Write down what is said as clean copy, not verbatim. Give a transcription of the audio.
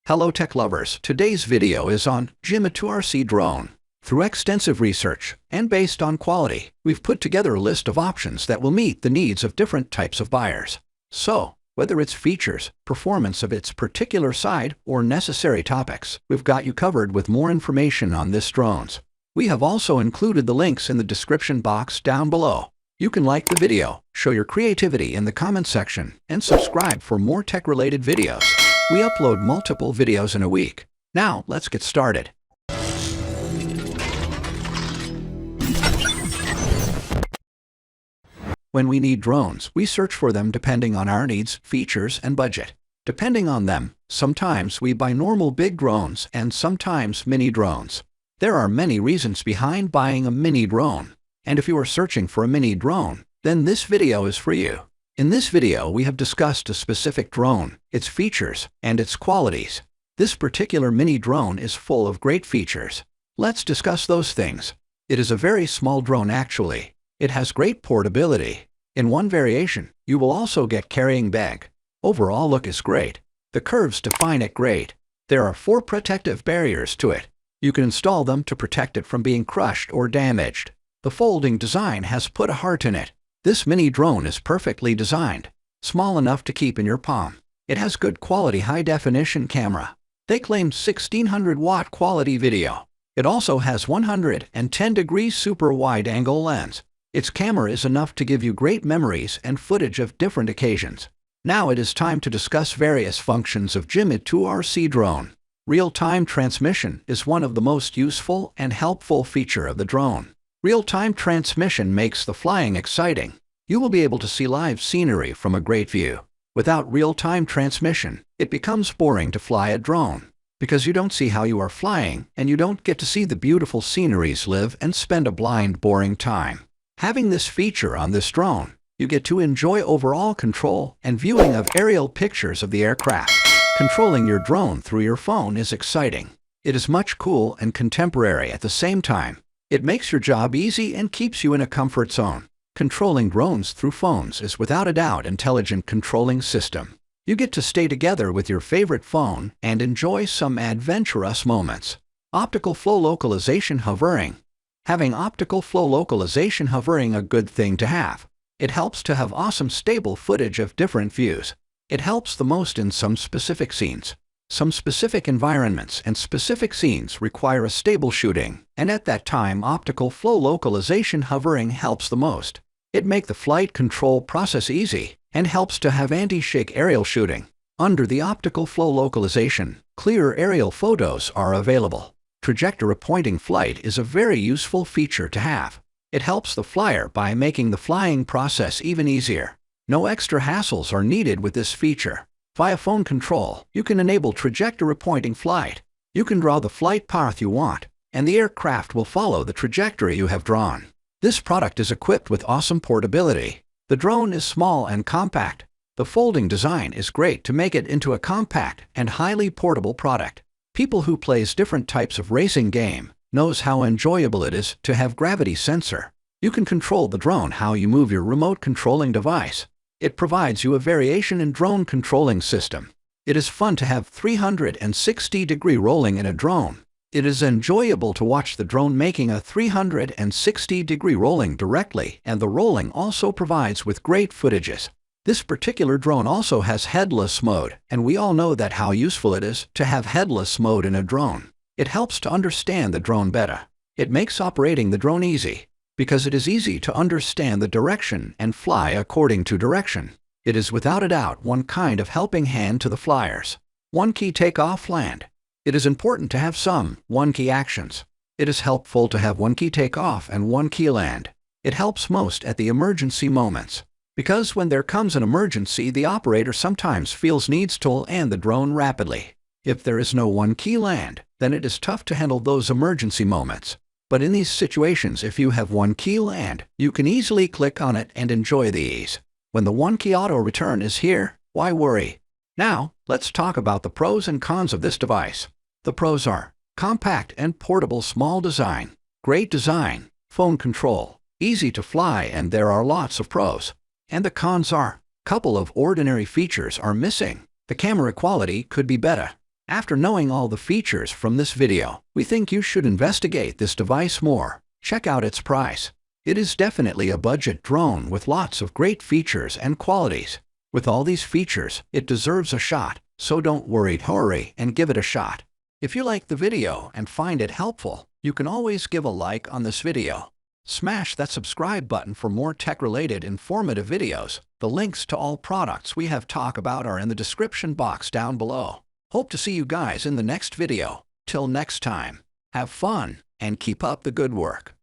Hello tech lovers, today's video is on JIMITU Mini Drone. Through extensive research and based on quality, we've put together a list of options that will meet the needs of different types of buyers. So, whether it's features, performance of its particular side, or necessary topics, we've got you covered with more information on this drones. We have also included the links in the description box down below. You can like the video, show your creativity in the comment section, and subscribe for more tech-related videos. We upload multiple videos in a week. Now, let's get started. When we need drones, we search for them depending on our needs, features, and budget. Depending on them, sometimes we buy normal big drones and sometimes mini drones. There are many reasons behind buying a mini drone. And if you are searching for a mini drone, then this video is for you. In this video, we have discussed a specific drone, its features, and its qualities. This particular mini drone is full of great features. Let's discuss those things. It is a very small drone actually. It has great portability. In one variation, you will also get carrying bag. Overall look is great. The curves define it great. There are 4 protective barriers to it. You can install them to protect it from being crushed or damaged. The folding design has put a heart in it. This mini drone is perfectly designed, small enough to keep in your palm. It has good quality high-definition camera. They claim 1600-watt quality video. It also has 110-degree super wide-angle lens. Its camera is enough to give you great memories and footage of different occasions. Now it is time to discuss various functions of JIMITU Mini Drone. Real-time transmission is one of the most useful and helpful features of the drone. Real-time transmission makes the flying exciting. You will be able to see live scenery from a great view. Without real-time transmission, it becomes boring to fly a drone, because you don't see how you are flying and you don't get to see the beautiful sceneries live and spend a blind, boring time. Having this feature on this drone, you get to enjoy overall control and viewing of aerial pictures of the aircraft. Controlling your drone through your phone is exciting. It is much cool and contemporary at the same time. It makes your job easy and keeps you in a comfort zone. Controlling drones through phones is without a doubt intelligent controlling system. You get to stay together with your favorite phone and enjoy some adventurous moments. Optical flow localization hovering. Having optical flow localization hovering a good thing to have. It helps to have awesome stable footage of different views. It helps the most in some specific scenes. Some specific environments and specific scenes require a stable shooting, and at that time optical flow localization hovering helps the most. It makes the flight control process easy and helps to have anti-shake aerial shooting. Under the optical flow localization, clearer aerial photos are available. Trajectory pointing flight is a very useful feature to have. It helps the flyer by making the flying process even easier. No extra hassles are needed with this feature. Via phone control, you can enable trajectory pointing flight. You can draw the flight path you want, and the aircraft will follow the trajectory you have drawn. This product is equipped with awesome portability. The drone is small and compact. The folding design is great to make it into a compact and highly portable product. People who plays different types of racing game knows how enjoyable it is to have gravity sensor. You can control the drone how you move your remote controlling device. It provides you a variation in drone controlling system. It is fun to have 360-degree rolling in a drone. It is enjoyable to watch the drone making a 360-degree rolling directly, and the rolling also provides with great footages. This particular drone also has headless mode, and we all know that how useful it is to have headless mode in a drone. It helps to understand the drone better. It makes operating the drone easy, because it is easy to understand the direction and fly according to direction. It is without a doubt one kind of helping hand to the flyers. One key takeoff land. It is important to have some one key actions. It is helpful to have one key takeoff and one key land. It helps most at the emergency moments. Because when there comes an emergency, the operator sometimes feels needs to land the drone rapidly. If there is no one key land, then it is tough to handle those emergency moments. But in these situations, if you have one key land, you can easily click on it and enjoy the ease. When the one key auto return is here, why worry? Now, let's talk about the pros and cons of this device. The pros are compact and portable small design, great design, phone control, easy to fly, and there are lots of pros. And the cons are, couple of ordinary features are missing. The camera quality could be better. After knowing all the features from this video, we think you should investigate this device more. Check out its price. It is definitely a budget drone with lots of great features and qualities. With all these features, it deserves a shot, so don't worry, hurry and give it a shot. If you like the video and find it helpful, you can always give a like on this video. Smash that subscribe button for more tech-related informative videos. The links to all products we have talked about are in the description box down below. Hope to see you guys in the next video. Till next time, have fun and keep up the good work.